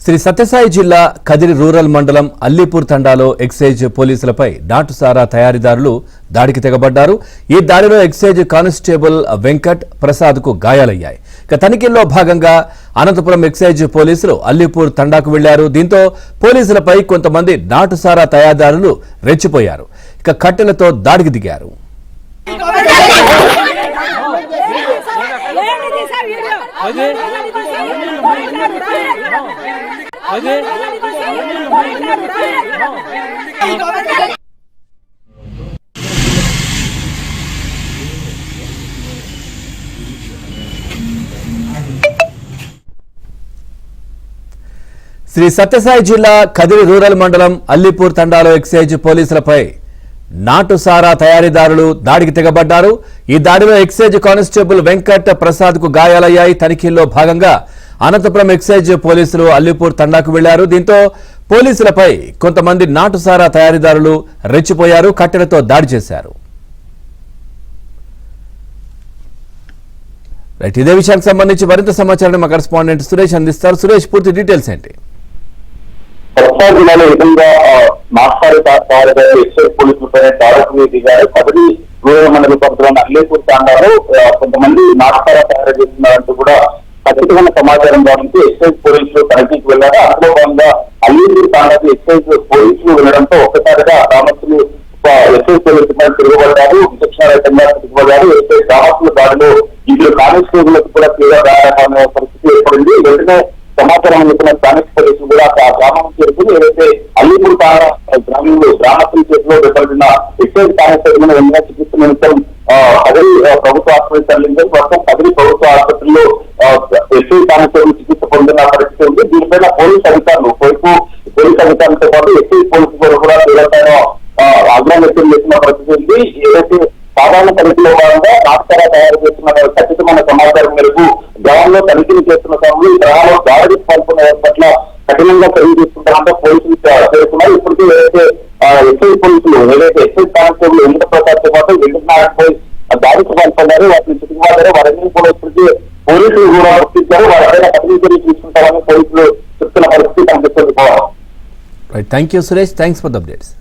శ్రీ సత్యసాయి జిల్లా కదిరి రూరల్ మండలం అల్లీపూర్ తండాలో ఎక్సైజ్ పోలీసులపై నాటుసారా తయారీదారులు దాడికి తెగబడ్డారు. ఈ దాడిలో ఎక్సైజ్ కానిస్టేబుల్ వెంకట్ ప్రసాద్ కు గాయాలయ్యాయి. తనిఖీల్లో భాగంగా అనంతపురం ఎక్సైజ్ పోలీసులు అల్లీపూర్ తండాకు వెళ్లారు. దీంతో పోలీసులపై కొంతమంది నాటుసారా తయారీదారులు రెచ్చిపోయారు. కట్టెలతో దాడికి దిగారు. శ్రీ సత్యసాయి జిల్లా కదిరి రూరల్ మండలం అల్లీపూర్ తండాలో ఎక్సైజ్ పోలీసులపై నాటుసారా తయారీదారులు దాడికి తెగబడ్డారు. ఈ దాడిలో ఎక్సైజ్ కానిస్టేబుల్ వెంకట్ ప్రసాద్ కు గాయాలయ్యాయి. తనిఖీల్లో భాగంగా అనంతపురం ఎక్సైజ్ పోలీసులు అల్లీపూర్ తండాకు వెళ్లారు. దీంతో పోలీసులపై కొంతమంది నాటుసారా తయారీదారులు రెచ్చిపోయారు. కట్టెలతో దాడి చేశారు. ఇదే విషయానికి సంబంధించి మరింత సమాచారాన్ని మా కరెస్పాండెంట్ సురేష్ అందిస్తారు. సురేష్, పూర్తి డీటెయిల్స్ ఏంటి? జిల్లాలో విధంగా ఎక్సైజ్ పోలీసులపై దాడులు దిగారు. కదిరి రూరల్ మండల పరిధిలోని అల్లీపూర్ తాండాలో కొంతమంది నాటకాలు తయారు చేస్తున్నారంటూ కూడా ఖచ్చితమైన సమాచారం రావడంతో ఎక్సైజ్ పోలీసులు తనిఖీకి వెళ్లారు. అందులో భాగంగా అల్లీపూర్ తాండాకి ఎక్సైజ్ పోలీసులు వెళ్లడంతో ఒక్కసారిగా గ్రామస్తులు ఎక్సైజ్ పోలీసులపై తిరగబడ్డారు. విచక్షణారహితంగా తిరగబడ్డారు. ఎక్సైజ్ గ్రామస్తుల దాడిలో ఇద్దరు కానిస్టేబుల్లకు కూడా తీవ్ర గాయాలనే పరిస్థితి ఏర్పడింది. వెంటనే సమాచారం అందుకున్న స్థానిక పోలీసులు కూడా ఆ గ్రామం చేరుకుని ఏదైతే అల్లీపూర్ తాండా గ్రామంలో గ్రామస్తుల చేతిలో దెబ్బతిన్న ఎక్సైజ్ కానిస్టేబుల్ వెంటనే చికిత్స నిమిత్తం కదిరి ప్రభుత్వ ఆసుపత్రి తరలించారు. ప్రస్తుతం కదిరి ప్రభుత్వ ఆసుపత్రిలో ఎక్సైజ్ కానిస్టేబుల్ చికిత్స పొందిన పరిస్థితి ఉంది. దీనిపైన పోలీసు అధికారులతో పాటు ఎక్సైజ్ పోలీసులు కూడా తీవ్రమైన ఆగ్రహం వ్యక్తం చేసిన పరిస్థితి ఉంది. ఏదైతే సాధారణ తనిఖీలో భాగంగా నాటకాల తయారు చేస్తున్న ఖచ్చితమైన సమాచారం మేరకు గ్రామంలో తనిఖీలు చేస్తున్న సమయంలో ఈ గ్రామంలో దాడికి పాల్గొన్న పట్ల కఠినంగా చర్య తీసుకుంటారంటే పోలీసులు చేరుకున్నారు. ఇప్పటికీ ఏదైతే ఎక్సైజ్ పోలీసులు ఎక్సైజ్ కానిస్టేబుల్ వెంకట ప్రసాద్ తో పాటు వెంకటనారాయణపై దాడికి పాల్పడ్డారు. వాటిని చుట్టుకున్నారు. వారిని కూడా ఇప్పటికీ పోలీసులు కూడా గుర్తించారు. వారిపైన కఠిన చర్యలు తీసుకుంటారని పోలీసులు చెప్తున్న పరిస్థితి కనిపిస్తుంది. Thank you Suresh, thanks for the updates.